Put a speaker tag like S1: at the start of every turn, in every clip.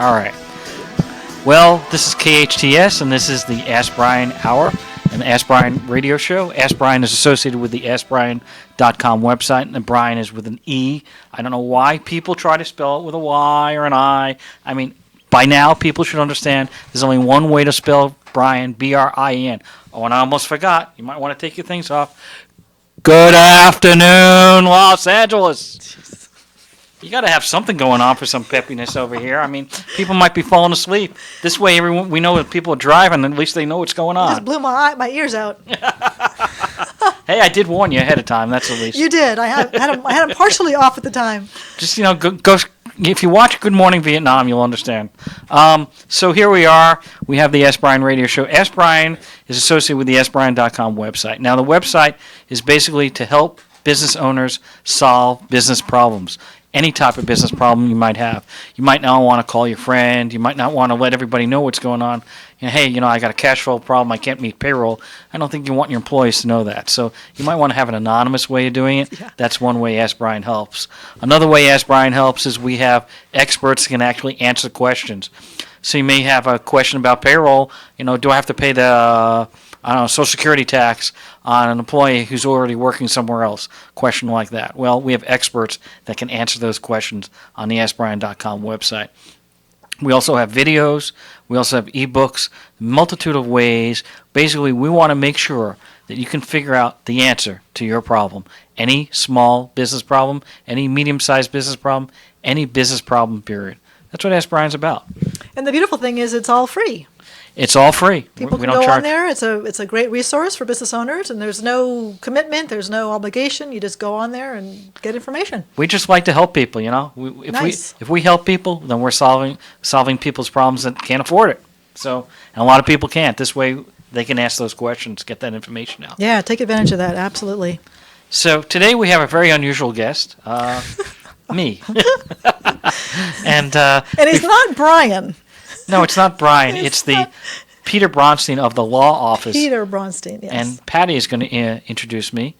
S1: All right. Well, this is KHTS, and this is the Ask Brien Hour and the Ask Brien radio show. Ask Brien is associated with the AskBrien.com website, and Brien is with an E. I don't know why people try to spell it with a Y or an I. I mean, by now, people should understand there's only one way to spell Brien, B-R-I-E-N. Oh, and I almost forgot. You might want to take your things off. Good afternoon, Los Angeles. You got to have something going on for some peppiness over here. I mean, people might be falling asleep. This way, we know that people are driving, at least they know what's going
S2: You
S1: on.
S2: just blew my ears out.
S1: Hey, I did warn you ahead of time. That's at least.
S2: You did. I had them partially off at the time.
S1: Just, go if you watch Good Morning Vietnam, you'll understand. So here we are. We have the Ask Brien radio show. Ask Brien is associated with the AskBrien.com website. Now, the website is basically to help business owners solve business problems. Any type of business problem you might have. You might not want to call your friend. You might not want to let everybody know what's going on. Hey, I got a cash flow problem. I can't meet payroll. I don't think you want your employees to know that. So you might want to have an anonymous way of doing it.
S2: Yeah.
S1: That's one way Ask Brien helps. Another way Ask Brien helps is we have experts who can actually answer questions. So you may have a question about payroll. Do I have to pay the Social Security tax on an employee who's already working somewhere else? Question like that. Well, we have experts that can answer those questions on the AskBrien.com website. We also have videos. We also have ebooks, a multitude of ways. Basically, we want to make sure that you can figure out the answer to your problem. Any small business problem, any medium-sized business problem, any business problem, period. That's what Ask Brien's about.
S2: And the beautiful thing is it's all free.
S1: It's all free.
S2: People
S1: we
S2: can
S1: don't
S2: go
S1: charge.
S2: on there. It's a great resource for business owners, and there's no commitment, there's no obligation. You just go on there and get information.
S1: We just like to help people,
S2: Nice.
S1: If we help people, then we're solving people's problems that can't afford it. So, and a lot of people can't. This way, they can ask those questions, get that information out.
S2: Yeah, take advantage of that. Absolutely.
S1: So today we have a very unusual guest, me, and
S2: he's not Brien.
S1: No, it's not Brien.
S2: It's
S1: It's the
S2: not-
S1: Peter Bronstein of the law office.
S2: Peter Bronstein, yes.
S1: And Patty is going to introduce me.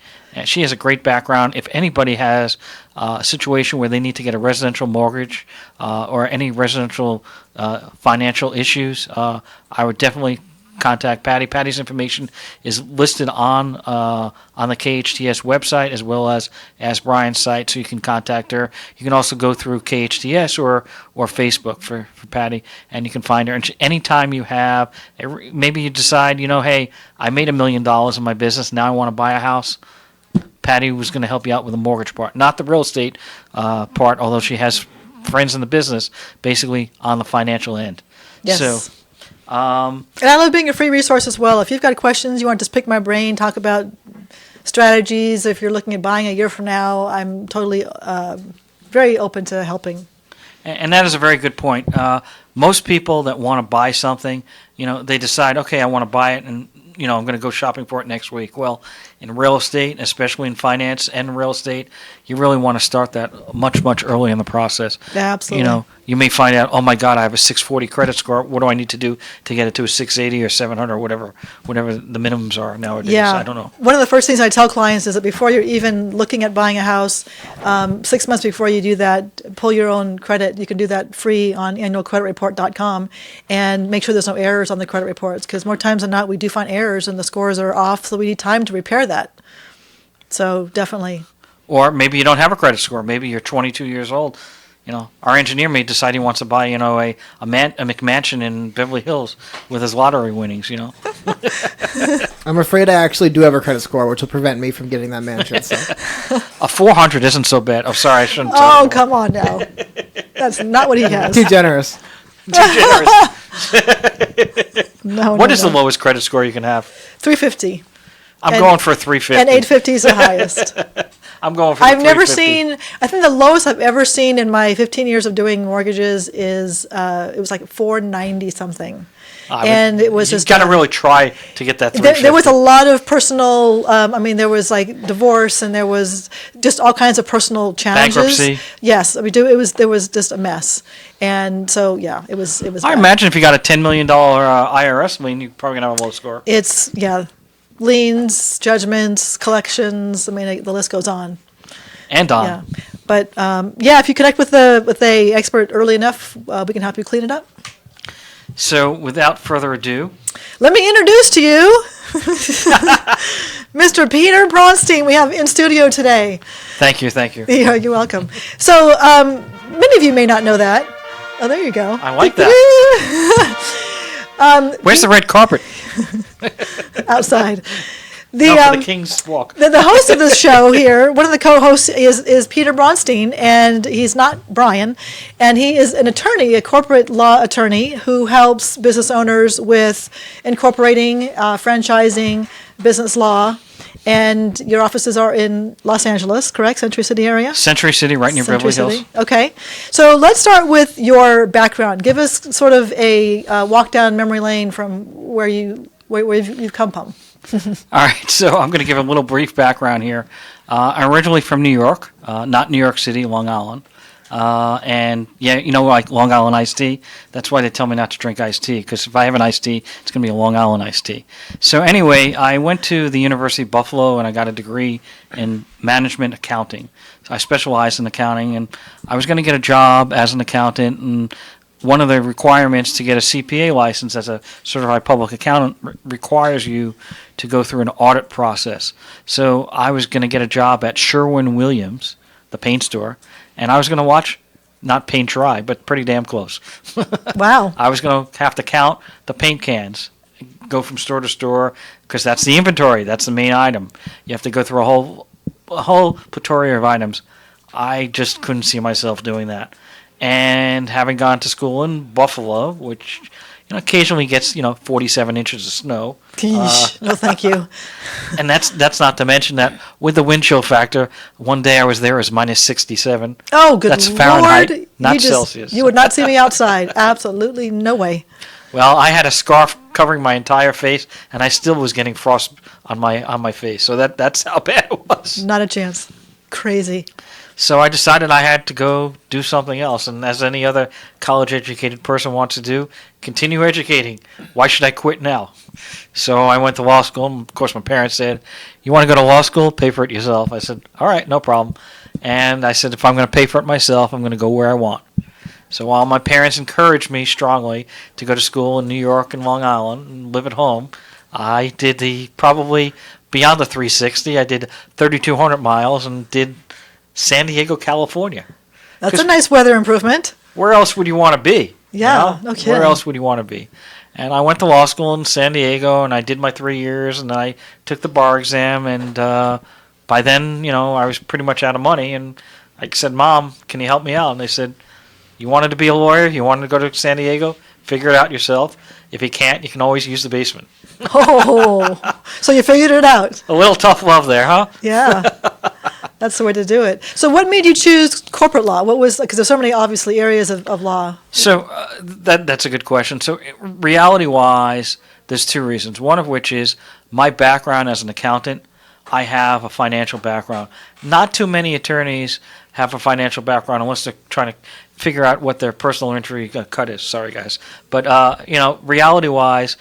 S1: She has a great background. If anybody has a situation where they need to get a residential mortgage or any residential financial issues, I would definitely contact Patty. Patty's information is listed on the KHTS website as well as Brien's site, so you can contact her. You can also go through KHTS or Facebook for Patty, and you can find her. And anytime you have, maybe you decide, hey, I made $1 million in my business, now I want to buy a house. Patty was going to help you out with the mortgage part, not the real estate part, although she has friends in the business, basically on the financial end.
S2: Yes.
S1: So,
S2: and I love being a free resource as well. If you've got questions, you want to just pick my brain, talk about strategies. If you're looking at buying a year from now, I'm totally very open to helping.
S1: And that is a very good point. Most people that want to buy something, they decide, okay, I want to buy it, and I'm going to go shopping for it next week. Well, in real estate, especially in finance and real estate, you really want to start that much, much early in the process.
S2: Absolutely.
S1: You may find out, oh my God, I have a 640 credit score. What do I need to do to get it to a 680 or 700 or whatever the minimums are nowadays?
S2: Yeah.
S1: I don't know.
S2: One of the first things I tell clients is that before you're even looking at buying a house, 6 months before you do that, pull your own credit. You can do that free on annualcreditreport.com and make sure there's no errors on the credit reports, because more times than not, we do find errors and the scores are off, so we need time to repair that. So definitely.
S1: Or maybe you don't have a credit score. Maybe you're 22 years old. Our engineer may decide he wants to buy, a McMansion in Beverly Hills with his lottery winnings,
S3: I'm afraid I actually do have a credit score, which will prevent me from getting that mansion. So.
S1: A 400 isn't so bad. I'm sorry, I shouldn't tell
S2: Oh,
S1: you.
S2: come on now. That's not what he has.
S3: Too generous.
S1: Too generous. What is
S2: No.
S1: the lowest credit score you can have?
S2: 350.
S1: I'm
S2: And-
S1: going for 350.
S2: And 850 is the highest.
S1: I'm going for
S2: I've never
S1: 350.
S2: seen, I think the lowest I've ever seen in my 15 years of doing mortgages is, it was like 490 something. And it was
S1: you
S2: just.
S1: got to really try to get that 350.
S2: There was a lot of personal, there was like divorce, and there was just all kinds of personal challenges.
S1: Bankruptcy.
S2: Yes, there was just a mess. And so, yeah, it was
S1: I
S2: bad.
S1: imagine if you got a $10 million IRS lien, you're probably going to have a low score.
S2: It's, liens, judgments, collections, the list goes on.
S1: And on.
S2: Yeah. But if you connect with a expert early enough, we can help you clean it up.
S1: So without further ado,
S2: Let me introduce to you Mr. Peter Bronstein. We have in studio today.
S1: thank you.
S2: Yeah, you're welcome. So many of you may not know that. Oh, there you go.
S1: I like that. Where's the red carpet?
S2: Outside.
S1: For the King's Walk.
S2: The host of this show here, one of the co-hosts is Peter Bronstein, and he's not Brien, and he is an attorney, a corporate law attorney who helps business owners with incorporating, franchising, business law, and your offices are in Los Angeles, correct? Century City area?
S1: Century City, right near Beverly Hills.
S2: Okay. So let's start with your background. Give us sort of a walk down memory lane from where you've come from.
S1: All right, so I'm going to give a little brief background here. I'm originally from New York, not New York City, Long Island. And yeah, like Long Island iced tea. That's why they tell me not to drink iced tea, because if I have an iced tea, it's going to be a Long Island iced tea. So anyway, I went to the University of Buffalo and I got a degree in management accounting. So I specialized in accounting, and I was going to get a job as an accountant, and one of the requirements to get a CPA license as a certified public accountant requires you to go through an audit process. So I was going to get a job at Sherwin-Williams, the paint store, and I was going to watch, not paint dry, but pretty damn close.
S2: Wow.
S1: I was going to have to count the paint cans, go from store to store, because that's the inventory. That's the main item. You have to go through a whole plethora of items. I just couldn't see myself doing that. And having gone to school in Buffalo, which occasionally gets 47 inches of snow.
S2: No, thank you.
S1: And that's not to mention that with the wind chill factor, one day I was there, it was minus 67.
S2: Oh, good
S1: That's
S2: Lord.
S1: Fahrenheit, not Celsius.
S2: You would not see me outside. Absolutely no way.
S1: Well, I had a scarf covering my entire face, and I still was getting frost on my face. So that's how bad it was.
S2: Not a chance. Crazy.
S1: So I decided I had to go do something else, and as any other college-educated person wants to do, continue educating. Why should I quit now? So I went to law school, and of course my parents said, "You want to go to law school? Pay for it yourself." I said, "All right, no problem." And I said, if I'm going to pay for it myself, I'm going to go where I want. So while my parents encouraged me strongly to go to school in New York and Long Island and live at home, I did probably beyond the 360. I did 3,200 miles and did San Diego, California.
S2: That's a nice weather improvement.
S1: Where else would you want to be?
S2: Yeah, no kidding.
S1: Where else would you want to be? And I went to law school in San Diego, and I did my 3 years, and I took the bar exam, and by then, I was pretty much out of money, and I said, "Mom, can you help me out?" And they said, "You wanted to be a lawyer? You wanted to go to San Diego? Figure it out yourself. If you can't, you can always use the basement."
S2: Oh, so you figured it out.
S1: A little tough love there, huh?
S2: Yeah. That's the way to do it. So what made you choose corporate law? Because there's so many, obviously, areas of law.
S1: So that's a good question. So reality-wise, there's two reasons. One of which is my background as an accountant. I have a financial background. Not too many attorneys have a financial background unless they're trying to figure out what their personal injury cut is. Sorry, guys. But, reality-wise,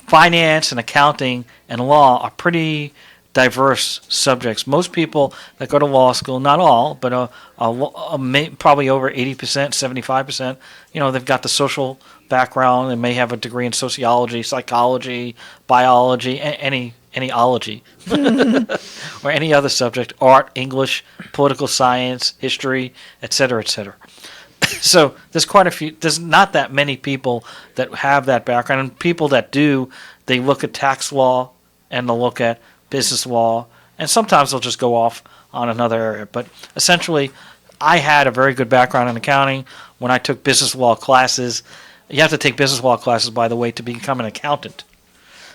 S1: finance and accounting and law are pretty diverse subjects. Most people that go to law school, not all, but probably over 80%, 75%, they've got the social background. They may have a degree in sociology, psychology, biology, any ology, or any other subject, art, English, political science, history, etc., etc. So there's not that many people that have that background, and people that do, they look at tax law and they'll look at business law, and sometimes they'll just go off on another area. But essentially, I had a very good background in accounting. When I took business law classes, you have to take business law classes, by the way, to become an accountant.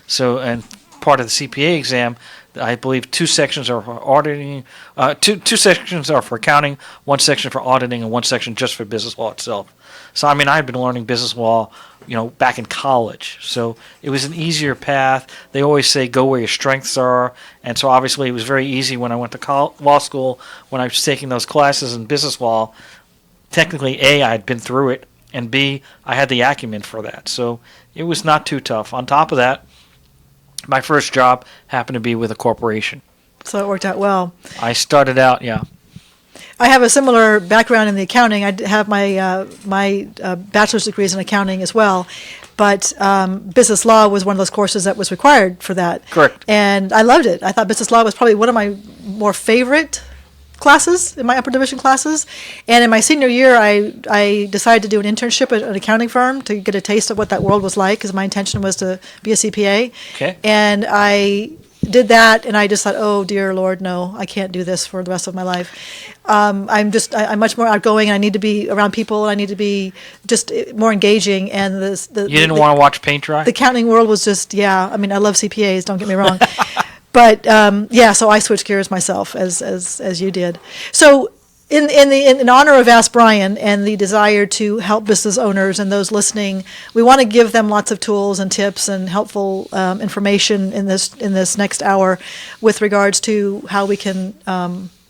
S1: So, and part of the CPA exam, I believe 2 sections are for auditing, two sections are for accounting, 1 section for auditing, and 1 section just for business law itself. So, I had been learning business law, back in college. So it was an easier path. They always say go where your strengths are. And so obviously it was very easy when I went to law school, when I was taking those classes in business law. Technically, A, I had been through it, and B, I had the acumen for that. So it was not too tough. On top of that, my first job happened to be with a corporation.
S2: So it worked out well.
S1: I started out, yeah.
S2: I have a similar background in the accounting. I have my bachelor's degrees in accounting as well, but business law was one of those courses that was required for that.
S1: Correct.
S2: And I loved it. I thought business law was probably one of my more favorite classes in my upper division classes. And in my senior year, I decided to do an internship at an accounting firm to get a taste of what that world was like, because my intention was to be a CPA.
S1: Okay.
S2: And I did that, and I just thought, oh dear Lord, no, I can't do this for the rest of my life. I'm much more outgoing, and I need to be around people, and I need to be just more engaging. And
S1: You didn't want to watch paint dry?
S2: the accounting world was just, yeah. I mean, I love CPAs, don't get me wrong. But yeah, so I switched gears myself, as you did. So in honor of Ask Brien and the desire to help business owners and those listening, we want to give them lots of tools and tips and helpful information in this next hour with regards to how we can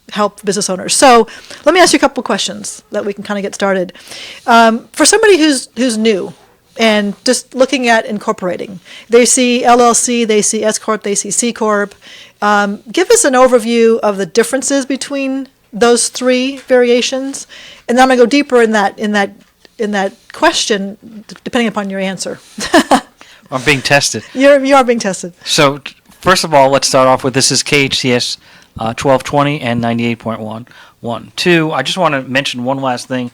S2: help business owners. So let me ask you a couple questions that we can kind of get started. For somebody who's new and just looking at incorporating, they see LLC, they see S Corp, they see C Corp. Give us an overview of the differences between those three variations, and then I'm gonna go deeper in that question, depending upon your answer.
S1: I'm being tested.
S2: You are being tested.
S1: So, first of all, let's start off with this is KHTS 1220 and 98.1. Two, I just want to mention one last thing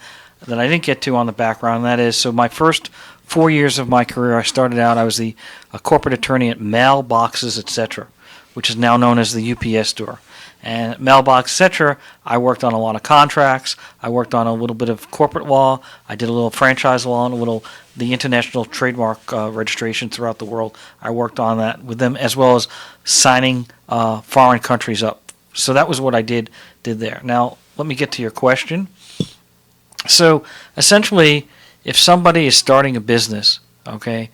S1: that I didn't get to on the background, and that is, so my first 4 years of my career, I started out, I was a corporate attorney at Mailboxes, etc., which is now known as the UPS store. And at Mailbox, etc., I worked on a lot of contracts. I worked on a little bit of corporate law. I did a little franchise law and the international trademark registration throughout the world. I worked on that with them, as well as signing foreign countries up. So that was what I did there. Now, let me get to your question. So essentially, if somebody is starting a business, okay,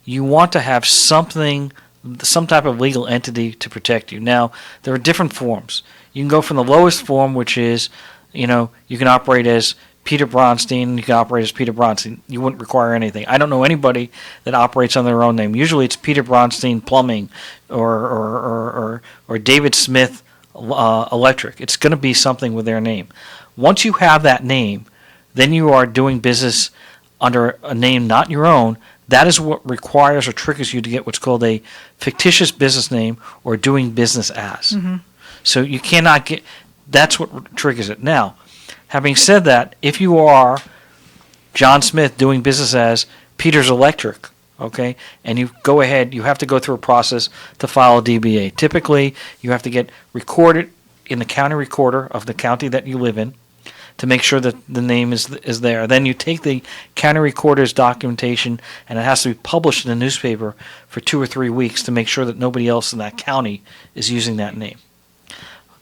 S1: you want to have some type of legal entity to protect you. Now, there are different forms. You can go from the lowest form, which is, you can operate as Peter Bronstein, you can operate as Peter Bronstein. You wouldn't require anything. I don't know anybody that operates under their own name. Usually it's Peter Bronstein Plumbing or David Smith Electric. It's going to be something with their name. Once you have that name, then you are doing business under a name not your own. That is what requires or triggers you to get what's called a fictitious business name or doing business as. Mm-hmm. So you cannot get, that's what triggers it. Now, having said that, if you are John Smith doing business as Peter's Electric, okay, and you go ahead, you have to go through a process to file a DBA. Typically, you have to get recorded in the county recorder of the county that you live in to make sure that the name is there. Then you take the county recorder's documentation, and it has to be published in the newspaper for 2 or 3 weeks to make sure that nobody else in that county is using that name.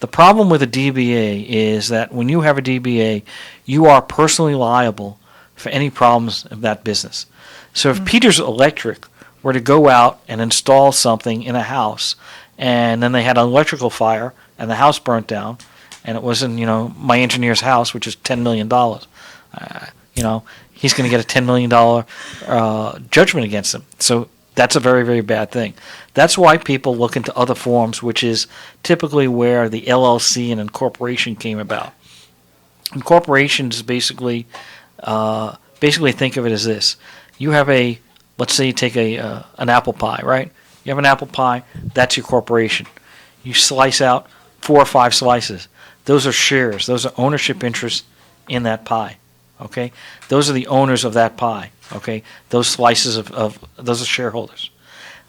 S1: The problem with a DBA is that when you have a DBA, you are personally liable for any problems of that business. So if Peter's Electric were to go out and install something in a house, and then they had an electrical fire and the house burnt down, and it was in, my engineer's house, which is $10 million. He's going to get a $10 million judgment against him. So that's a very, very bad thing. That's why people look into other forms, which is typically where the LLC and incorporation came about. Incorporation is basically think of it as this. You have let's say you take an apple pie, right? You have an apple pie, that's your corporation. You slice out 4 or 5 slices. Those are shares. Those are ownership interests in that pie. Okay, those are the owners of that pie. Okay, those slices of those are shareholders.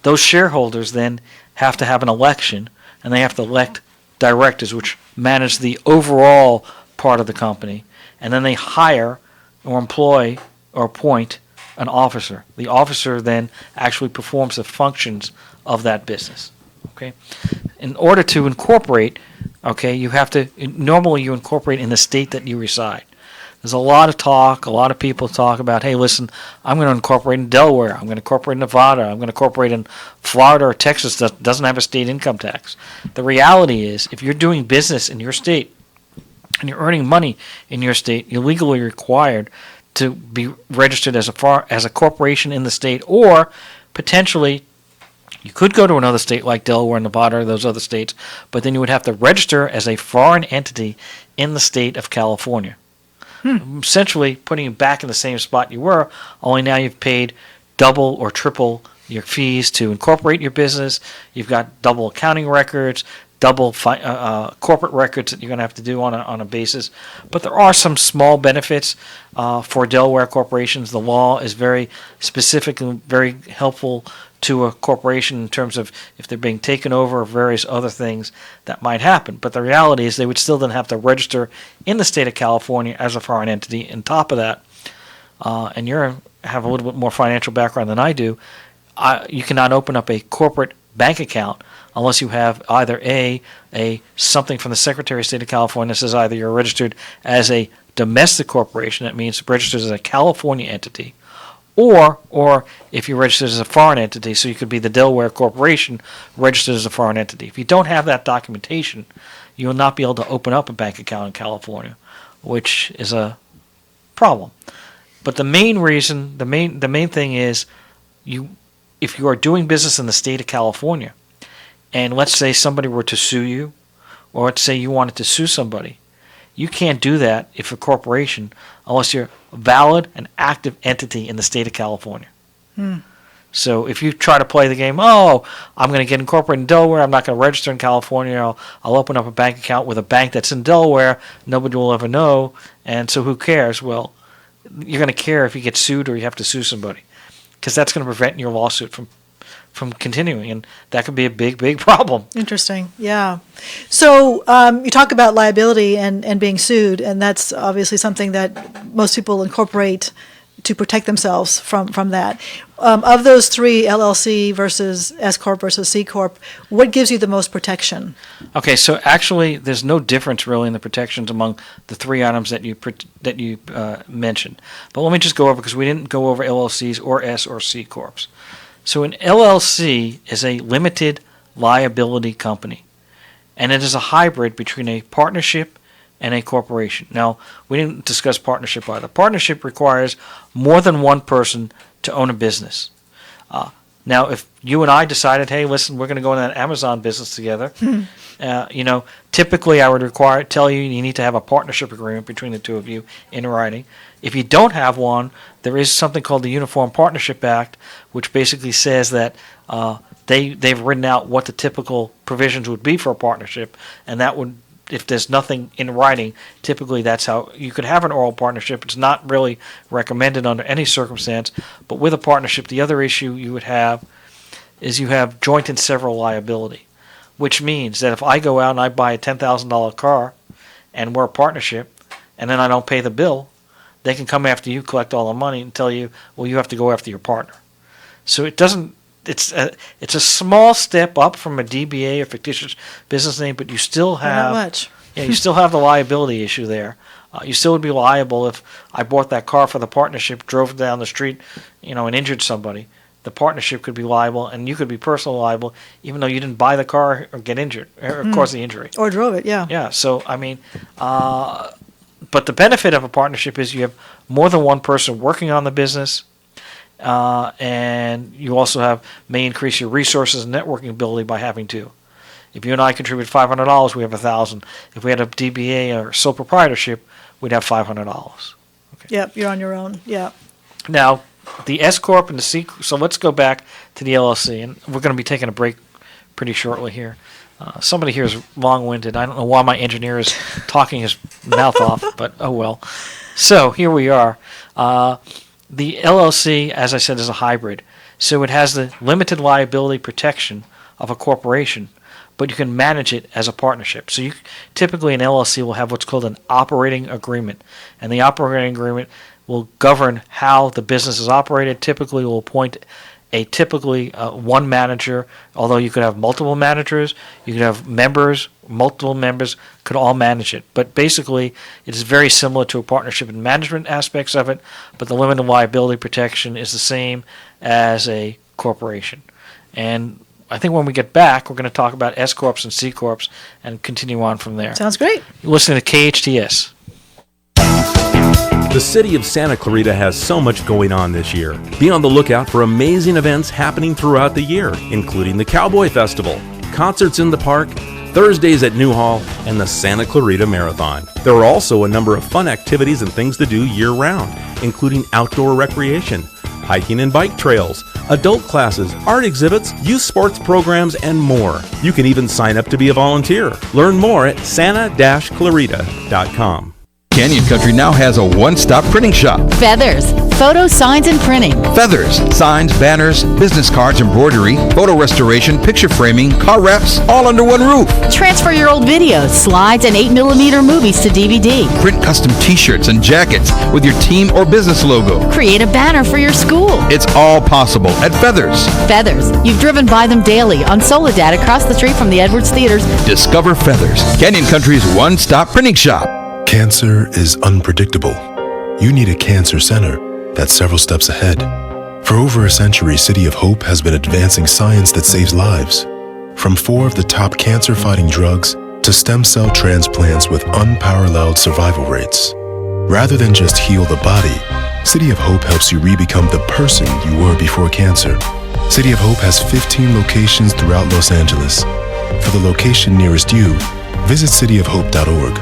S1: Those shareholders then have to have an election, and they have to elect directors, which manage the overall part of the company, and then they hire or employ or appoint an officer. The officer then actually performs the functions of that business. Okay, in order to incorporate, okay, you have to, normally you incorporate in the state that you reside. There's a lot of people talk about, hey, listen, I'm going to incorporate in Delaware, I'm going to incorporate in Nevada, I'm going to incorporate in Florida or Texas that doesn't have a state income tax. The reality is, if you're doing business in your state and you're earning money in your state, you're legally required to be registered as a corporation in the state, or potentially You could go to another state like Delaware, Nevada, or those other states, but then you would have to register as a foreign entity in the state of California. Essentially putting you back in the same spot you were, only now you've paid double or triple your fees to incorporate your business. You've got double accounting records, double corporate records that you're going to have to do on a basis. But there are some small benefits for Delaware corporations. The law is very specific and very helpful to a corporation in terms of if they're being taken over or various other things that might happen. But the reality is they would still then have to register in the state of California as a foreign entity. On top of that, and you have a little bit more financial background than I do, you cannot open up a corporate bank account unless you have either a something from the Secretary of State of California that says either you're registered as a domestic corporation, that means registered as a California entity, or if you're registered as a foreign entity, so you could be the Delaware Corporation registered as a foreign entity. If you don't have that documentation, you will not be able to open up a bank account in California, which is a problem. But the main reason, the main thing is, if you are doing business in the state of California, and let's say somebody were to sue you, or let's say you wanted to sue somebody, you can't do that if a corporation unless you're a valid and active entity in the state of California. So if you try to play the game, I'm going to get incorporated in Delaware, I'm not going to register in California, I'll open up a bank account with a bank that's in Delaware, nobody will ever know, and so who cares? Well, you're going to care if you get sued or you have to sue somebody, because that's going to prevent your lawsuit from continuing, and that could be a big problem.
S2: Interesting. Yeah. So you talk about liability and being sued, and that's obviously something that most people incorporate to protect themselves from that. Of those three, LLC versus S Corp versus C Corp, what gives you the most protection?
S1: Okay, so actually there's no difference really in the protections among the three items that you mentioned. But let me just go over, because we didn't go over LLCs or S or C Corps. So an LLC is a limited liability company, and it is a hybrid between a partnership and a corporation. Now, we didn't discuss partnership either. Partnership requires more than one person to own a business. Now, if you and I decided, hey, listen, we're going to go in that Amazon business together, typically I would tell you need to have a partnership agreement between the two of you in writing. If you don't have one, there is something called the Uniform Partnership Act, which basically says that they've written out what the typical provisions would be for a partnership, and that would, if there's nothing in writing, typically that's how you could have an oral partnership. It's not really recommended under any circumstance, but with a partnership, the other issue you would have is you have joint and several liability, which means that if I go out and I buy a $10,000 car and we're a partnership, and then I don't pay the bill, they can come after you, collect all the money, and tell you, well, you have to go after your partner. So it doesn't. It's a small step up from a DBA or fictitious business name, but you still have
S2: Not much.
S1: you still have the liability issue there. You still would be liable if I bought that car for the partnership, drove down the street, and injured somebody. The partnership could be liable, and you could be personally liable, even though you didn't buy the car or get injured or cause the injury.
S2: Or drove it, yeah.
S1: Yeah. So I mean, but the benefit of a partnership is you have more than one person working on the business. And you also may increase your resources and networking ability by having two. If you and I contribute $500, we have $1,000. If we had a DBA or sole proprietorship, we'd have $500. Okay.
S2: Yep, you're on your own. Yeah.
S1: Now, the S Corp and the C. So let's go back to the LLC, and we're going to be taking a break pretty shortly here. Somebody here is long-winded. I don't know why my engineer is talking his mouth off, but oh well. So here we are. The LLC, as I said, is a hybrid. So it has the limited liability protection of a corporation, but you can manage it as a partnership. So typically an LLC will have what's called an operating agreement. And the operating agreement will govern how the business is operated. Typically will appoint one manager, although you could have multiple managers, you could have multiple members could all manage it. But basically, it is very similar to a partnership in management aspects of it, but the limited liability protection is the same as a corporation. And I think when we get back, we're going to talk about S Corps and C Corps and continue on from there.
S2: Sounds great.
S1: You're listening to KHTS.
S4: The city of Santa Clarita has so much going on this year. Be on the lookout for amazing events happening throughout the year, including the Cowboy Festival, concerts in the park, Thursdays at New Hall, and the Santa Clarita Marathon. There are also a number of fun activities and things to do year-round, including outdoor recreation, hiking and bike trails, adult classes, art exhibits, youth sports programs, and more. You can even sign up to be a volunteer. Learn more at santa-clarita.com.
S5: Canyon Country now has a one-stop printing shop.
S6: Feathers, photo signs and printing.
S5: Feathers, signs, banners, business cards, embroidery, photo restoration, picture framing, car wraps, all under one roof.
S6: Transfer your old videos, slides, and 8mm movies to DVD.
S5: Print custom t-shirts and jackets with your team or business logo.
S6: Create a banner for your school.
S5: It's all possible at Feathers.
S6: Feathers, you've driven by them daily on Soledad across the street from the Edwards Theaters.
S5: Discover Feathers, Canyon Country's one-stop printing shop.
S7: Cancer is unpredictable. You need a cancer center that's several steps ahead. For over a century, City of Hope has been advancing science that saves lives. From 4 of the top cancer-fighting drugs to stem cell transplants with unparalleled survival rates. Rather than just heal the body, City of Hope helps you re-become the person you were before cancer. City of Hope has 15 locations throughout Los Angeles. For the location nearest you, visit cityofhope.org.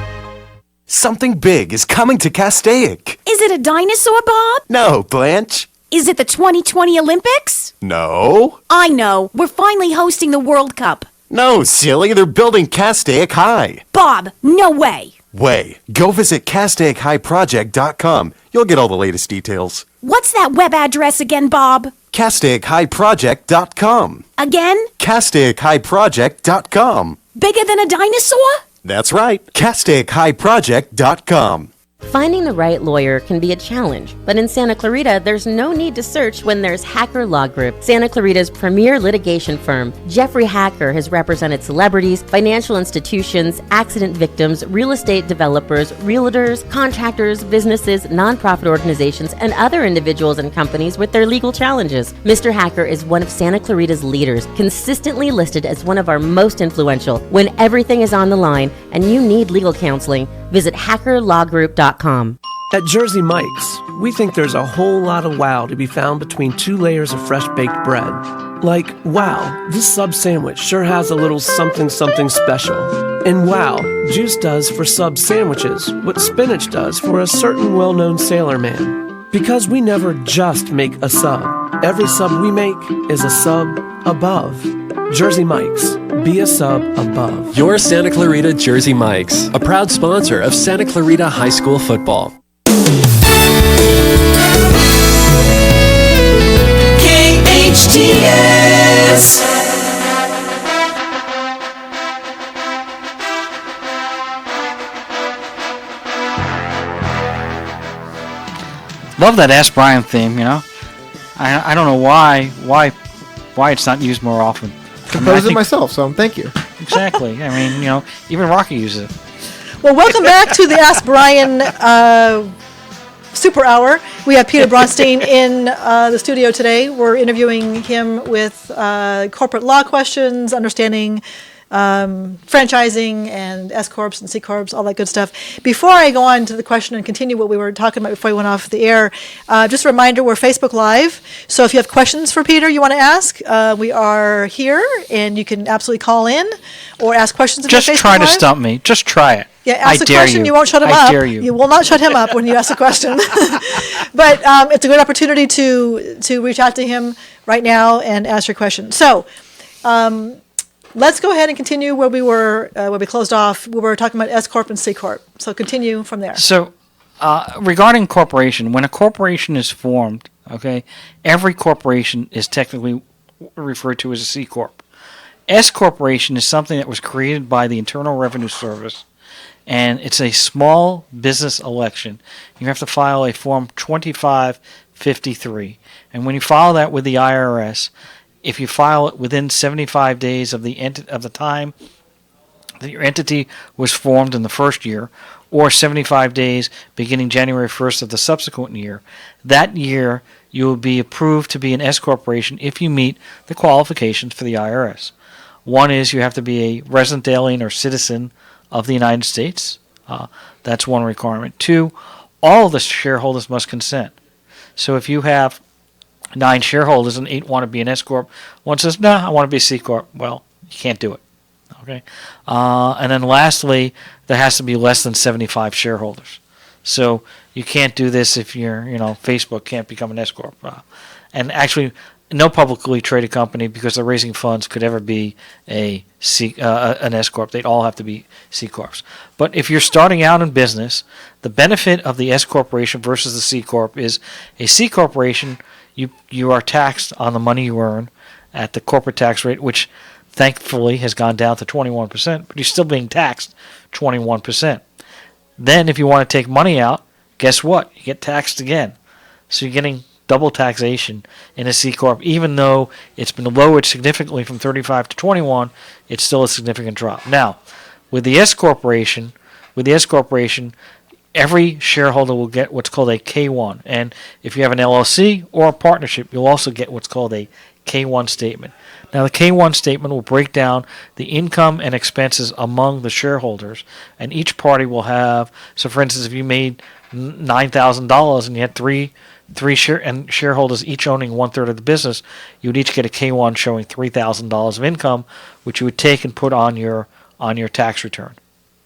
S8: Something big is coming to Castaic.
S9: Is it a dinosaur, Bob?
S8: No, Blanche.
S9: Is it the 2020 Olympics?
S8: No.
S9: I know. We're finally hosting the World Cup.
S8: No, silly. They're building Castaic High.
S9: Bob, no way.
S8: Way. Go visit CastaicHighProject.com. You'll get all the latest details.
S9: What's that web address again, Bob?
S8: CastaicHighProject.com.
S9: Again?
S8: CastaicHighProject.com.
S9: Bigger than a dinosaur?
S8: That's right. CastaicHighProject.com.
S10: Finding the right lawyer can be a challenge, but in Santa Clarita, there's no need to search when there's Hacker Law Group, Santa Clarita's premier litigation firm. Jeffrey Hacker has represented celebrities, financial institutions, accident victims, real estate developers, realtors, contractors, businesses, nonprofit organizations, and other individuals and companies with their legal challenges. Mr. Hacker is one of Santa Clarita's leaders, consistently listed as one of our most influential. When everything is on the line and you need legal counseling, visit hackerlawgroup.com.
S11: At Jersey Mike's, we think there's a whole lot of wow to be found between 2 layers of fresh baked bread. Like, wow, this sub sandwich sure has a little something something special. And wow, Juice does for sub sandwiches what spinach does for a certain well-known sailor man. Because we never just make a sub. Every sub we make is a sub above. Jersey Mike's. Be a sub above.
S12: Your Santa Clarita Jersey Mike's, a proud sponsor of Santa Clarita High School football.
S13: KHTS.
S1: Love that Ask Brien theme, you know. I don't know why it's not used more often.
S3: Composed it myself, so thank you.
S1: Exactly. I mean, you know, even Rocky uses it.
S2: Well, welcome back to the Ask Brien Super Hour. We have Peter Bronstein in the studio today. We're interviewing him with corporate law questions, understanding franchising and S corps and C corps, all that good stuff. Before I go on to the question and continue what we were talking about before we went off the air, just a reminder, we're Facebook Live. So if you have questions for Peter you want to ask, we are here, and you can absolutely call in or ask questions.
S1: Just try to stump me. Just try it.
S2: Yeah, ask a question. You won't shut him up.
S1: I dare you.
S2: You will not shut him up when you ask a question. But it's a good opportunity to reach out to him right now and ask your question. So let's go ahead and continue where we were, where we closed off. We were talking about S corp and C corp. So continue from there.
S1: So regarding corporation, when a corporation is formed, okay, every corporation is technically referred to as a C corp. S corporation is something that was created by the Internal Revenue Service, and it's a small business election. You have to file a Form 2553, and when you file that with the IRS, if you file it within 75 days of the time that your entity was formed in the first year, or 75 days beginning January 1st of the subsequent year, that year you will be approved to be an S corporation if you meet the qualifications for the IRS. One is you have to be a resident alien or citizen of the United States. That's one requirement. 2, all the shareholders must consent. So if you have 9 shareholders and 8 want to be an S corp, one says, "No, I want to be a C corp." Well, you can't do it. Okay, and then lastly, there has to be less than 75 shareholders. So you can't do this if Facebook can't become an S corp. And actually, no publicly traded company, because they're raising funds, could ever be an S corp. They'd all have to be C corps. But if you're starting out in business, the benefit of the S corporation versus the C corp is a C corporation. You are taxed on the money you earn at the corporate tax rate, which thankfully has gone down to 21%, but you're still being taxed 21%. Then if you want to take money out, guess what? You get taxed again. So you're getting double taxation in a C corp. Even though it's been lowered significantly from 35 to 21, it's still a significant drop. Now, with the S corporation, every shareholder will get what's called a K1. And if you have an LLC or a partnership, you'll also get what's called a K1 statement. Now, the K1 statement will break down the income and expenses among the shareholders, and each party will have. So, for instance, if you made $9,000 and you had three shareholders each owning 1/3 of the business, you would each get a K1 showing $3,000 of income, which you would take and put on your tax return.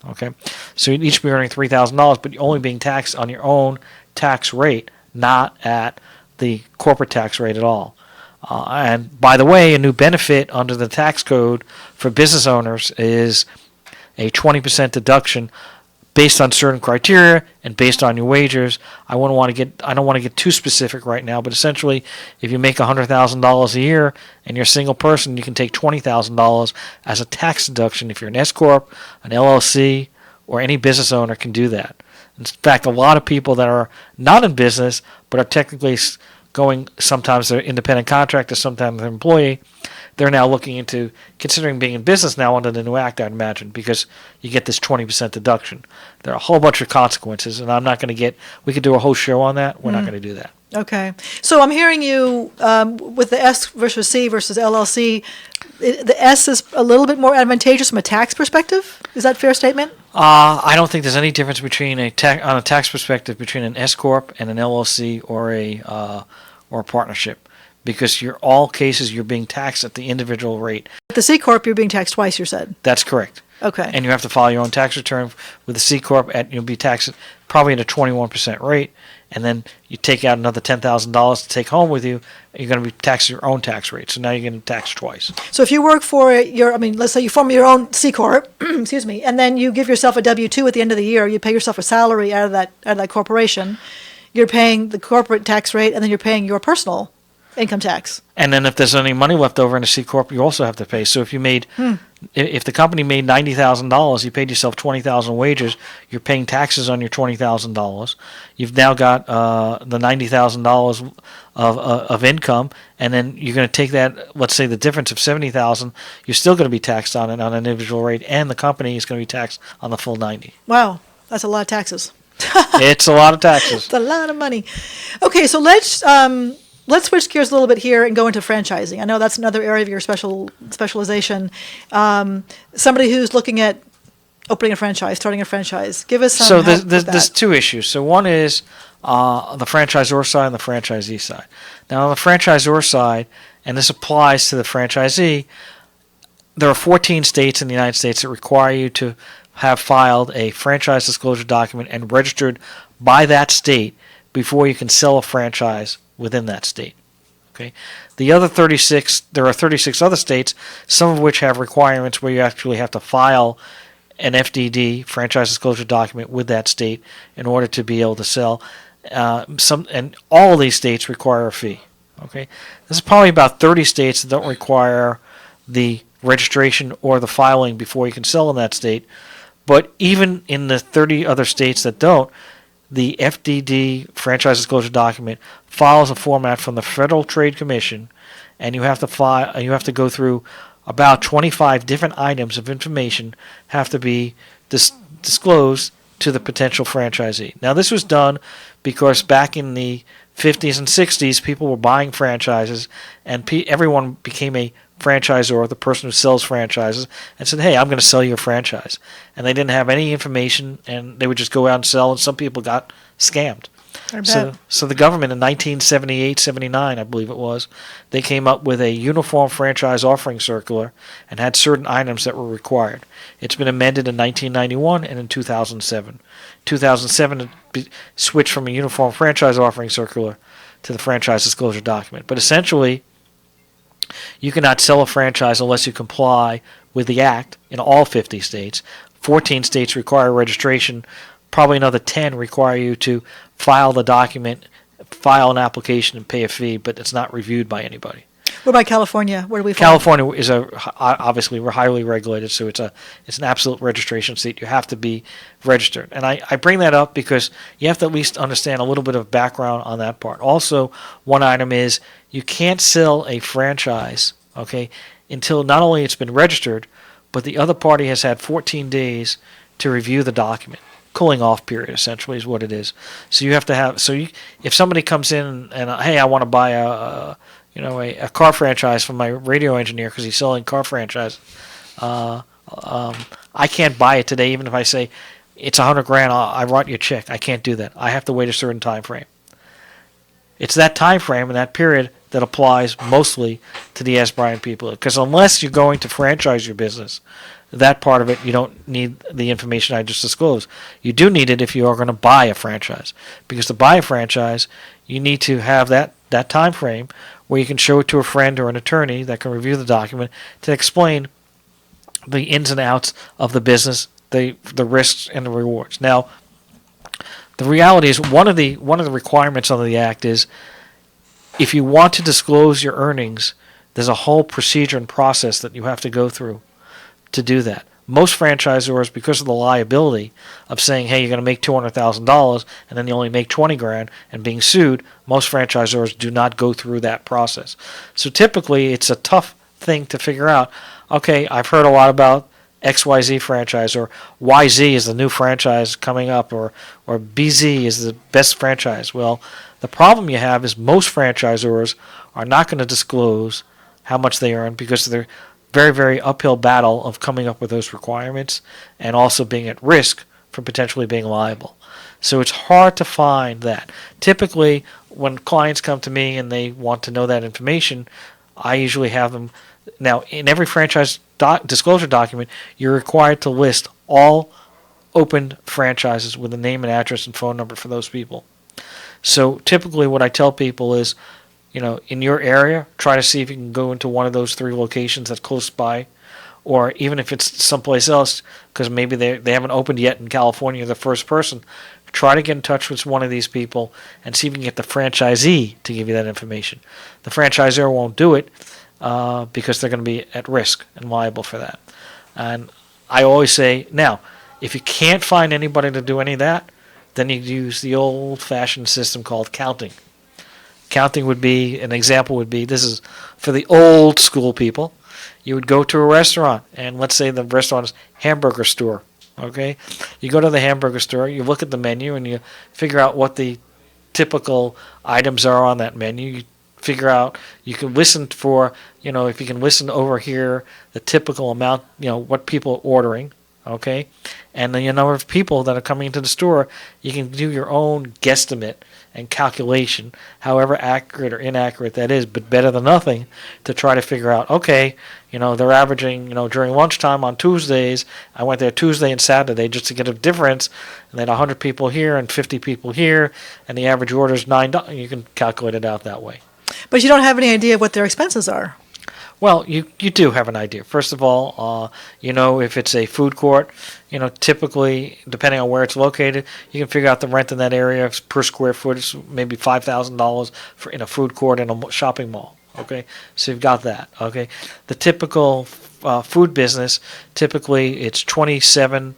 S1: Okay, so you'd each be earning $3,000, but you're only being taxed on your own tax rate, not at the corporate tax rate at all. And by the way, a new benefit under the tax code for business owners is a 20% deduction based on certain criteria and based on your wages. I don't want to get too specific right now, but essentially, if you make $100,000 a year and you're a single person, you can take $20,000 as a tax deduction. If you're an S corp, an LLC, or any business owner can do that. In fact, a lot of people that are not in business but are technically sometimes they're independent contractors, sometimes they're employee, they're now looking into considering being in business now under the new act, I'd imagine, because you get this 20% deduction. There are a whole bunch of consequences, and I'm not going to we could do a whole show on that. We're not going to do that.
S2: Okay. So I'm hearing you with the S versus C versus LLC, the S is a little bit more advantageous from a tax perspective. Is that a fair statement?
S1: I don't think there's any difference between on a tax perspective between an S corp and an LLC or a partnership, because all cases you're being taxed at the individual rate.
S2: With the C corp, you're being taxed twice. You said.
S1: That's correct.
S2: Okay.
S1: And you have to file your own tax return with the C corp. You'll be taxed probably at a 21% rate, and then you take out another $10,000 to take home with you. You're going to be taxed your own tax rate. So now you're getting taxed twice.
S2: So if you work for let's say you form your own C corp, excuse me, and then you give yourself a W-2 at the end of the year. You pay yourself a salary out of that corporation. You're paying the corporate tax rate, and then you're paying your personal income tax.
S1: And then if there's any money left over in a C corp, you also have to pay. So if you made, if the company made $90,000, you paid yourself $20,000 wages, you're paying taxes on your $20,000. You've now got the $90,000 of income, and then you're going to take that. Let's say the difference of $70,000, you're still going to be taxed on it on an individual rate, and the company is going to be taxed on the full 90.
S2: Wow, that's a lot of taxes.
S1: It's a lot of taxes.
S2: It's a lot of money. Okay, so let's switch gears a little bit here and go into franchising. I know that's another area of your specialization. Somebody who's looking at opening a franchise, starting a franchise. Give us some help with that.
S1: There's two issues. So one is the franchisor side and the franchisee side. Now on the franchisor side, and this applies to the franchisee, there are 14 states in the United States that require you to have filed a franchise disclosure document and registered by that state before you can sell a franchise within that state. Okay. There are 36 other states, some of which have requirements where you actually have to file an FDD, franchise disclosure document, with that state in order to be able to sell. And all of these states require a fee. Okay. There's probably about 30 states that don't require the registration or the filing before you can sell in that state. But even in the 30 other states that don't, the FDD, franchise disclosure document, follows a format from the Federal Trade Commission, and you have to go through about 25 different items of information have to be disclosed to the potential franchisee. Now, this was done because back in the 50s and 60s, people were buying franchises, and everyone became a franchisor, the person who sells franchises, and said, hey, I'm going to sell you a franchise. And they didn't have any information, and they would just go out and sell, and some people got scammed. So the government in 1978, 79, I believe it was, they came up with a uniform franchise offering circular and had certain items that were required. It's been amended in 1991 and in 2007. 2007 it switched from a uniform franchise offering circular to the franchise disclosure document. But essentially, you cannot sell a franchise unless you comply with the Act in all 50 states. 14 states require registration. Probably another 10 require you to file the document, file an application, and pay a fee, but it's not reviewed by anybody.
S2: What about California? Where do we fall?
S1: California is obviously we're highly regulated, so it's an absolute registration state. You have to be registered, and I bring that up because you have to at least understand a little bit of background on that part. Also, one item is you can't sell a franchise, okay, until not only it's been registered, but the other party has had 14 days to review the document. Cooling off period essentially is what it is. So you have to have if somebody comes in and hey, I want to buy a car franchise from my radio engineer because he's selling car franchise. I can't buy it today, even if I say it's $100,000. I write you a check. I can't do that. I have to wait a certain time frame. It's that time frame and that period that applies mostly to the Ask Brien people. Because unless you're going to franchise your business, that part of it, you don't need the information I just disclosed. You do need it if you are going to buy a franchise. Because to buy a franchise, you need to have that time frame where you can show it to a friend or an attorney that can review the document to explain the ins and outs of the business, the risks and the rewards. Now, the reality is one of the requirements under the Act is if you want to disclose your earnings, there's a whole procedure and process that you have to go through to do that. Most franchisors, because of the liability of saying, hey, you're going to make $200,000 and then you only make $20,000 and being sued, most franchisors do not go through that process. So typically it's a tough thing to figure out, okay, I've heard a lot about XYZ franchise, or YZ is the new franchise coming up, or BZ is the best franchise. Well, the problem you have is most franchisors are not going to disclose how much they earn because they're very, very uphill battle of coming up with those requirements and also being at risk for potentially being liable. So it's hard to find that. Typically, when clients come to me and they want to know that information, I usually have them. Now, in every franchise disclosure document, you're required to list all opened franchises with a name and address and phone number for those people. So typically what I tell people is, in your area, try to see if you can go into one of those 3 locations that's close by, or even if it's someplace else, because maybe they haven't opened yet in California, the first person, try to get in touch with one of these people and see if you can get the franchisee to give you that information. The franchisor won't do it because they're going to be at risk and liable for that. And I always say, now, if you can't find anybody to do any of that, then you use the old-fashioned system called counting. Counting would be, an example would be, this is for the old school people. You would go to a restaurant, and let's say the restaurant is hamburger store, okay? You go to the hamburger store, you look at the menu, and you figure out what the typical items are on that menu. You figure out, you can listen for, if you can listen over here, the typical amount, what people are ordering, okay? And the number of people that are coming into the store, you can do your own guesstimate and calculation, however accurate or inaccurate that is, but better than nothing to try to figure out, okay, they're averaging, during lunchtime on Tuesdays, I went there Tuesday and Saturday just to get a difference, and then 100 people here and 50 people here, and the average order is $9. You can calculate it out that way.
S2: But you don't have any idea what their expenses are.
S1: Well, you do have an idea. First of all, if it's a food court, typically, depending on where it's located, you can figure out the rent in that area per square foot is maybe $5,000 in a food court in a shopping mall. Okay, so you've got that. Okay, the typical food business, typically it's 27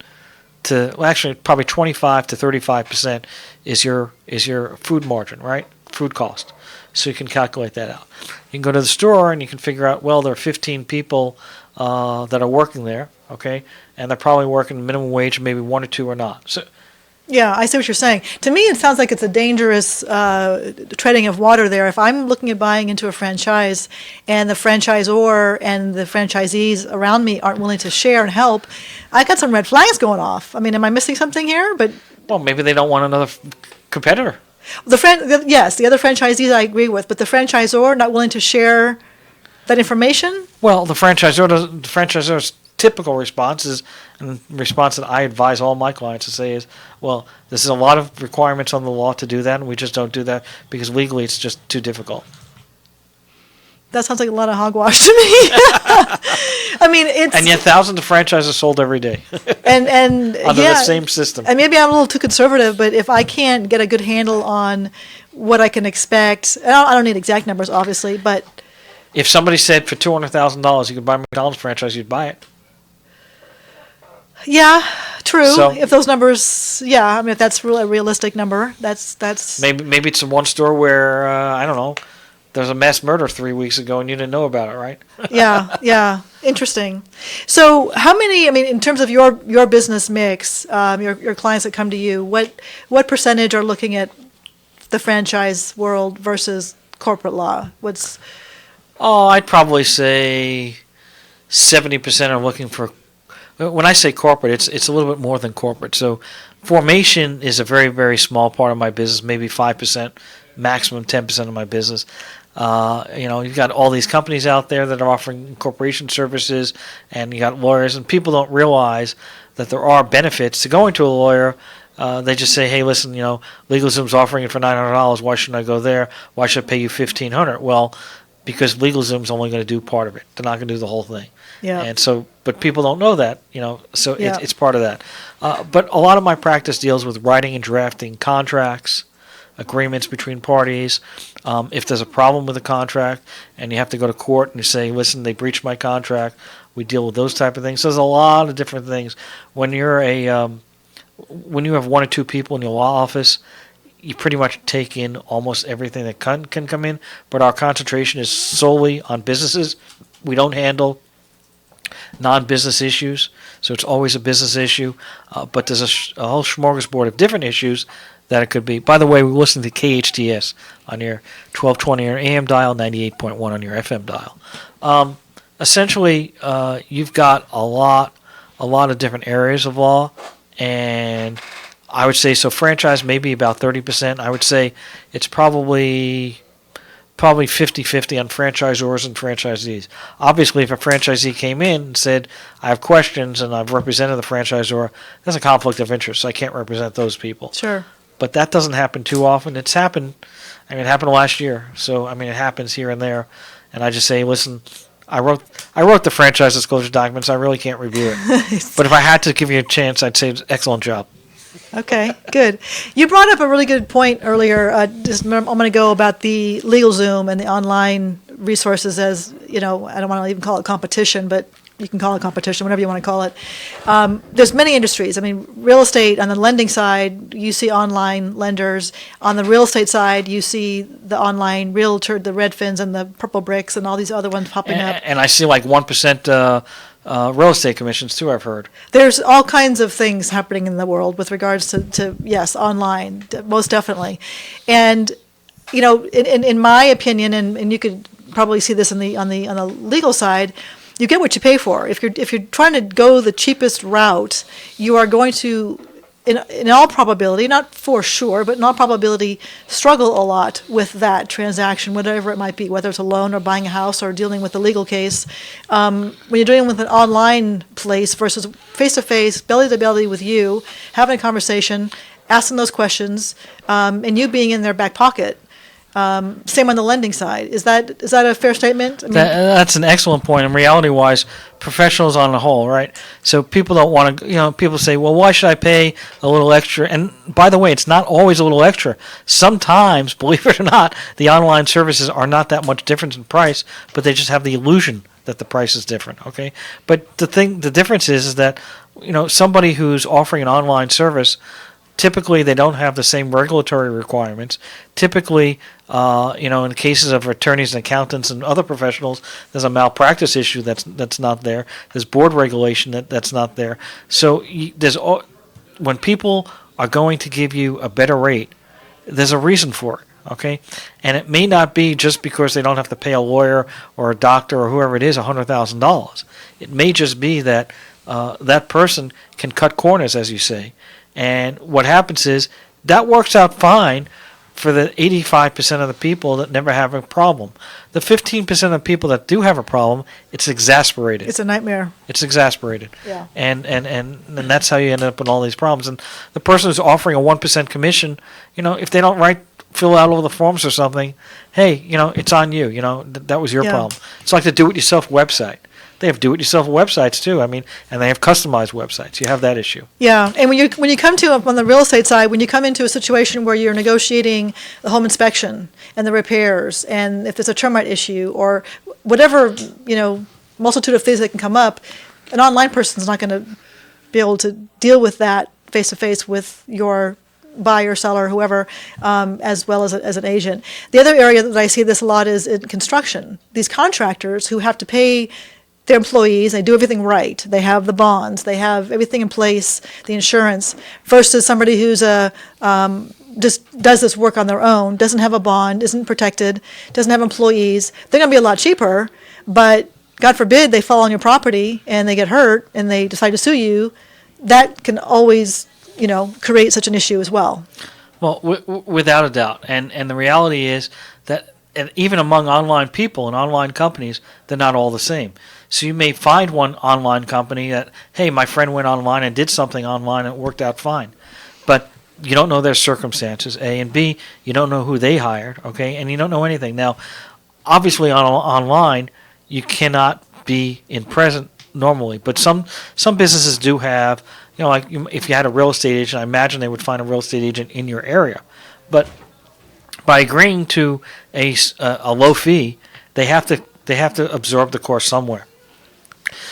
S1: to actually probably 25 to 35% is your food margin, right? Food cost. So you can calculate that out. You can go to the store and you can figure out, well, there are 15 people that are working there, okay, and they're probably working minimum wage, maybe 1 or 2 are not. So
S2: Yeah, I see what you're saying. To me, it sounds like it's a dangerous treading of water there. If I'm looking at buying into a franchise and the franchisor and the franchisees around me aren't willing to share and help, I got some red flags going off. I mean, am I missing something here? But
S1: Well, maybe they don't want another competitor.
S2: yes, the other franchisees I agree with, but the franchisor not willing to share that information?
S1: Well, the franchisor's typical response is, and the response that I advise all my clients to say is, well, there's a lot of requirements on the law to do that, and we just don't do that because legally it's just too difficult.
S2: That sounds like a lot of hogwash to me. I mean, it's
S1: And yet thousands of franchises sold every day
S2: and
S1: under
S2: yeah,
S1: the same system.
S2: And maybe I'm a little too conservative, but if I can't get a good handle on what I can expect, I don't need exact numbers, obviously, but
S1: If somebody said for $200,000 you could buy a McDonald's franchise, you'd buy it.
S2: yeah, true.
S1: So-
S2: If those numbers, yeah, I mean, if that's really a realistic number, that's
S1: Maybe it's the one store where, I don't know, there was a mass murder 3 weeks ago and you didn't know about it, right?
S2: yeah, interesting. So, how many? I mean, in terms of your business mix, your clients that come to you, what percentage are looking at the franchise world versus corporate law? What's
S1: Oh, I'd probably say 70% are looking for. When I say corporate, it's a little bit more than corporate. So, formation is a very, very small part of my business, maybe 5%, maximum 10% of my business. You've got all these companies out there that are offering corporation services, and you got lawyers, and people don't realize that there are benefits to going to a lawyer. They just say, "Hey, listen, LegalZoom's offering it for $900. Why shouldn't I go there? Why should I pay you $1,500?" Well, because LegalZoom's only going to do part of it. They're not going to do the whole thing.
S2: Yeah.
S1: And so, but people don't know that, so
S2: Yeah.
S1: it's part of that. But a lot of my practice deals with writing and drafting contracts, agreements between parties. If there's a problem with a contract and you have to go to court and you say, listen, they breached my contract, we deal with those type of things. So there's a lot of different things. When you're when you have one or two people in your law office, you pretty much take in almost everything that can come in, but our concentration is solely on businesses. We don't handle non-business issues, so it's always a business issue, but there's a whole smorgasbord of different issues that it could be. By the way, we listen to KHTS on your 1220 or AM dial, 98.1 on your FM dial. Essentially, you've got a lot of different areas of law, and I would say, so franchise maybe about 30%. I would say it's probably 50-50 on franchisors and franchisees. Obviously, if a franchisee came in and said, I have questions and I've represented the franchisor, there's a conflict of interest, so I can't represent those people.
S2: sure.
S1: But that doesn't happen too often. It happened last year. So, it happens here and there. And I just say, listen, I wrote the franchise disclosure documents. I really can't review it. But if I had to give you a chance, I'd say excellent job.
S2: Okay, good. You brought up a really good point earlier. I'm going to go about the LegalZoom and the online resources as, I don't want to even call it competition, but you can call it competition, whatever you want to call it. There's many industries. I mean, real estate, on the lending side, you see online lenders. On the real estate side, you see the online realtor, the Redfins and the Purple Bricks and all these other ones popping up.
S1: And I see like 1% real estate commissions too, I've heard.
S2: There's all kinds of things happening in the world with regards to yes, online, most definitely. And, in my opinion, and you could probably see this on the legal side, you get what you pay for. If you're trying to go the cheapest route, you are going to, in all probability, not for sure, but in all probability, struggle a lot with that transaction, whatever it might be, whether it's a loan or buying a house or dealing with a legal case. When you're dealing with an online place versus face-to-face, belly-to-belly with you, having a conversation, asking those questions, and you being in their back pocket. Same on the lending side. Is that a fair statement? I mean,
S1: That's an excellent point. And reality-wise, professionals on the whole, right? So people don't want to, people say, well, why should I pay a little extra? And by the way, it's not always a little extra. Sometimes, believe it or not, the online services are not that much difference in price, but they just have the illusion that the price is different, okay? But the difference is that, somebody who's offering an online service, typically, they don't have the same regulatory requirements. Typically, in cases of attorneys and accountants and other professionals, there's a malpractice issue that's not there. There's board regulation that's not there. So when people are going to give you a better rate, there's a reason for it. Okay, and it may not be just because they don't have to pay a lawyer or a doctor or whoever it is $100,000. It may just be that that person can cut corners, as you say, and what happens is that works out fine for the 85% of the people that never have a problem. The 15% of people that do have a problem, it's exasperated.
S2: It's a nightmare.
S1: It's exasperated.
S2: Yeah.
S1: And that's how you end up with all these problems. And the person who's offering a 1% commission, if they don't fill out all the forms or something, hey, it's on you. That was your problem. It's like the do-it-yourself website. They have do-it-yourself websites too. And they have customized websites. You have that issue.
S2: Yeah, and when you come to on the real estate side, when you come into a situation where you're negotiating the home inspection and the repairs, and if there's a termite issue or whatever multitude of things that can come up, an online person's not going to be able to deal with that face to face with your buyer, seller, whoever, as well as an agent. The other area that I see this a lot is in construction. These contractors who have to pay their employees, they do everything right. They have the bonds, they have everything in place, the insurance, versus somebody who's just does this work on their own, doesn't have a bond, isn't protected, doesn't have employees. They're going to be a lot cheaper, but God forbid they fall on your property and they get hurt and they decide to sue you. That can always create such an issue as well.
S1: Well, without a doubt. And the reality is that even among online people and online companies, they're not all the same. So you may find one online company that, hey, my friend went online and did something online and it worked out fine. But you don't know their circumstances, A, and B, you don't know who they hired, okay, and you don't know anything. Now, obviously online, you cannot be in present normally, but some businesses do have, like if you had a real estate agent, I imagine they would find a real estate agent in your area. But by agreeing to a low fee, they have to absorb the cost somewhere.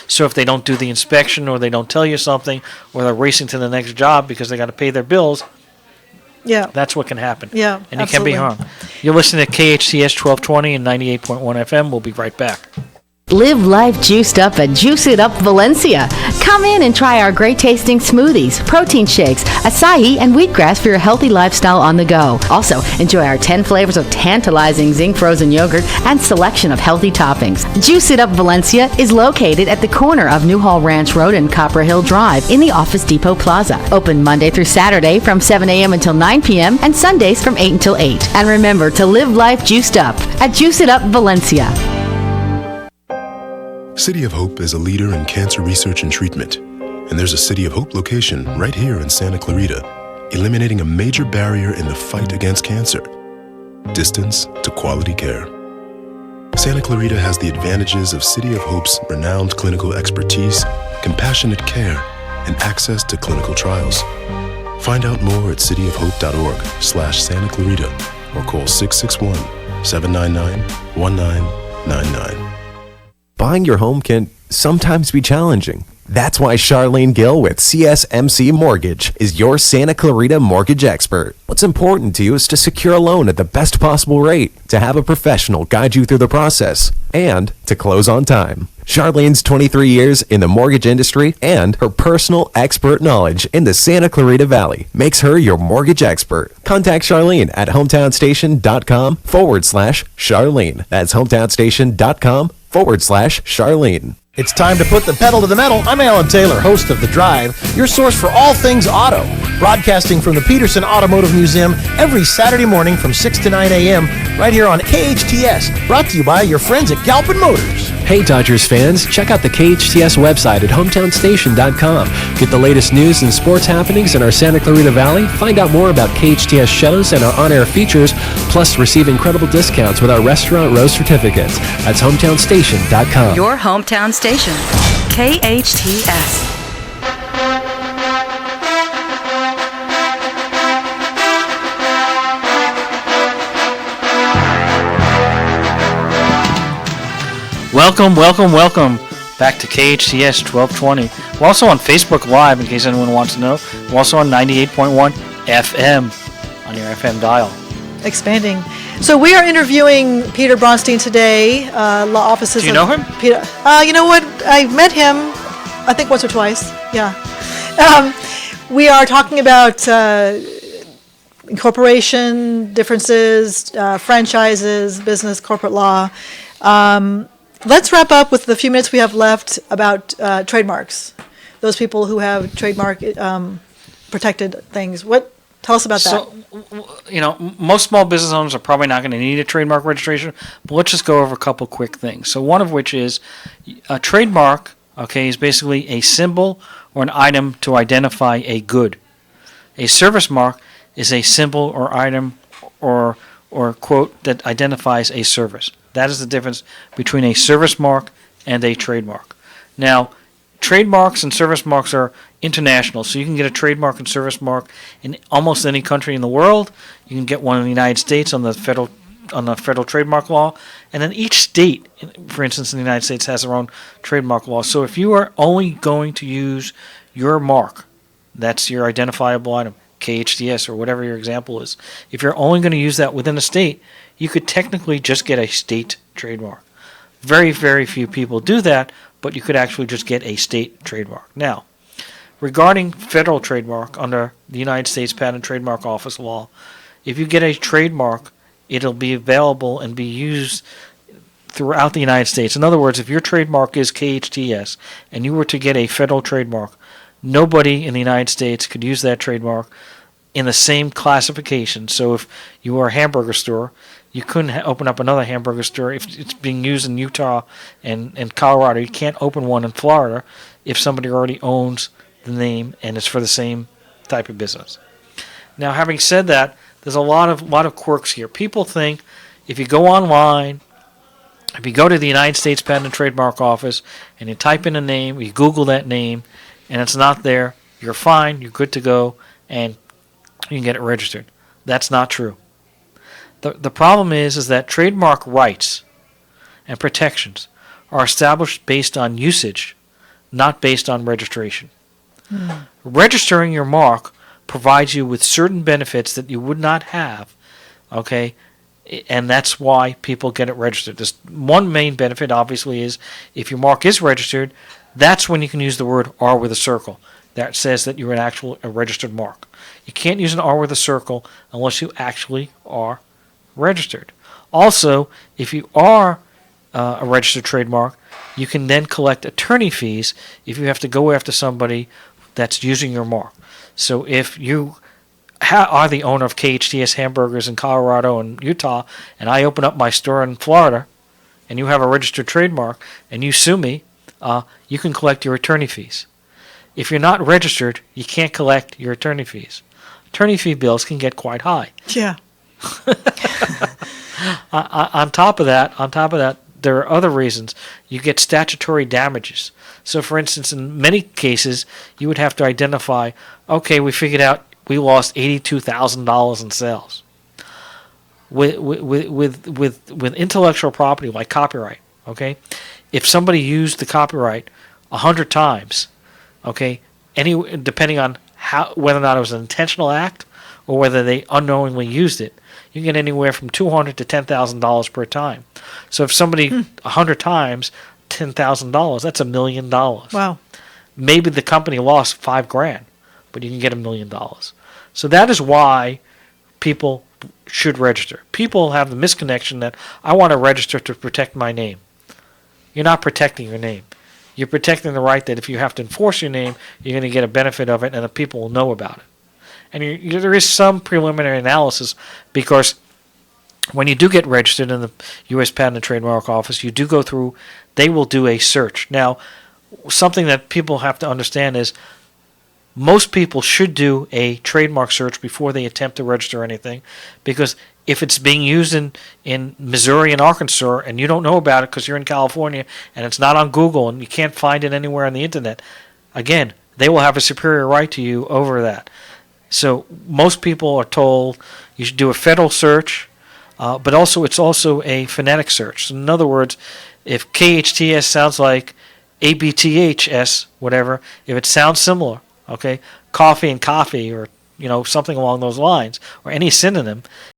S1: So if they don't do the inspection or they don't tell you something or they're racing to the next job because they got to pay their bills, that's what can happen.
S2: Yeah,
S1: and
S2: absolutely.
S1: you can be harmed. You're listening to KHTS 1220 and 98.1 FM. We'll be right back.
S6: Live life juiced up at Juice It Up Valencia. Come in and try our great tasting smoothies, protein shakes, acai, and wheatgrass for your healthy lifestyle on the go. Also, enjoy our 10 flavors of tantalizing zinc frozen yogurt and selection of healthy toppings. Juice It Up Valencia is located at the corner of Newhall Ranch Road and Copper Hill Drive in the Office Depot Plaza. Open Monday through Saturday from 7 a.m. until 9 p.m. and Sundays from 8 until 8. And remember to live life juiced up at Juice It Up Valencia.
S7: City of Hope is a leader in cancer research and treatment, and there's a City of Hope location right here in Santa Clarita, eliminating a major barrier in the fight against cancer: distance to quality care. Santa Clarita has the advantages of City of Hope's renowned clinical expertise, compassionate care, and access to clinical trials. Find out more at cityofhope.org/Santa Clarita or call 661-799-1999.
S13: Buying your home can sometimes be challenging. That's why Charlene Gill with CSMC Mortgage is your Santa Clarita mortgage expert. What's important to you is to secure a loan at the best possible rate, to have a professional guide you through the process, and to close on time. Charlene's 23 years in the mortgage industry and her personal expert knowledge in the Santa Clarita Valley makes her your mortgage expert. Contact Charlene at hometownstation.com/Charlene. That's hometownstation.com/Charlene.
S14: It's time to put the pedal to the metal. I'm Alan Taylor, host of The Drive, your source for all things auto. Broadcasting from the Peterson Automotive Museum every Saturday morning from 6 to 9 a.m. right here on KHTS. Brought to you by your friends at Galpin Motors.
S12: Hey Dodgers fans, check out the KHTS website at hometownstation.com. Get the latest news and sports happenings in our Santa Clarita Valley. Find out more about KHTS shows and our on-air features, plus receive incredible discounts with our restaurant roast certificates. That's hometownstation.com.
S15: Your hometown station, KHTS.
S1: Welcome back to KHTS 1220. We're also on Facebook Live, in case anyone wants to know. We're also on 98.1 FM on your FM dial.
S2: Expanding. So we are interviewing Peter Bronstein today, law offices.
S1: Do you know him?
S2: Peter. You know what? I met him, I think once or twice. Yeah. We are talking about incorporation differences, franchises, business, corporate law. Let's wrap up with the few minutes we have left about trademarks. Those people who have trademark protected things. Tell us about that.
S1: So, most small business owners are probably not going to need a trademark registration, but let's just go over a couple quick things. So one of which is a trademark, is basically a symbol or an item to identify a good. A service mark is a symbol or item or quote that identifies a service. That is the difference between a service mark and a trademark. Now, trademarks and service marks are international, so you can get a trademark and service mark in almost any country in the world. You can get one in the United States on the federal trademark law, and then each state, for instance, in the United States, has their own trademark law. So if you are only going to use your mark, that's your identifiable item, KHTS or whatever your example is. If you're only going to use that within a state, you could technically just get a state trademark. Very, very few people do that, but you could actually just get a state trademark. Now, regarding federal trademark under the United States Patent and Trademark Office law, if you get a trademark, it'll be available and be used throughout the United States. In other words, if your trademark is KHTS and you were to get a federal trademark, nobody in the United States could use that trademark in the same classification. So if you were a hamburger store, you couldn't open up another hamburger store if it's being used in Utah and Colorado. You can't open one in Florida if somebody already owns the name and it's for the same type of business. Now, having said that, there's a lot of quirks here. People think if you go online, if you go to the United States Patent and Trademark Office and you type in a name, you Google that name, and it's not there, you're fine, you're good to go, and you can get it registered. That's not true. The problem is that trademark rights and protections are established based on usage, not based on registration. Registering your mark provides you with certain benefits that you would not have, and that's why people get it registered. There's one main benefit, obviously, is if your mark is registered, that's when you can use the word R with a circle. That says that you're a registered mark. You can't use an R with a circle unless you actually are registered. Also, if you are a registered trademark, you can then collect attorney fees if you have to go after somebody that's using your mark. So if you are the owner of KHTS hamburgers in Colorado and Utah, and I open up my store in Florida, and you have a registered trademark, and you sue me, you can collect your attorney fees. If you're not registered, you can't collect your attorney fees. Attorney fee bills can get quite high.
S2: Yeah.
S1: On top of that, there are other reasons. You get statutory damages. So, for instance, in many cases, you would have to identify, we figured out we lost $82,000 in sales. With intellectual property like copyright, if somebody used the copyright 100 times, depending on whether or not it was an intentional act or whether they unknowingly used it, you can get anywhere from $200 to $10,000 per time. So if somebody 100 times, $10,000, that's $1 million.
S2: Wow.
S1: Maybe the company lost $5,000, but you can get $1 million. So that is why people should register. People have the misconnection that I want to register to protect my name. You're not protecting your name. You're protecting the right that if you have to enforce your name, you're going to get a benefit of it and the people will know about it. And there is some preliminary analysis because when you do get registered in the U.S. Patent and Trademark Office, you do go through, they will do a search. Now, something that people have to understand is most people should do a trademark search before they attempt to register anything, because if it's being used in Missouri and Arkansas and you don't know about it because you're in California and it's not on Google and you can't find it anywhere on the internet, again, they will have a superior right to you over that. So most people are told you should do a federal search, but also it's also a phonetic search. So in other words, if KHTS sounds like ABTHS, whatever, if it sounds similar, coffee and coffee, or something along those lines, or any synonym,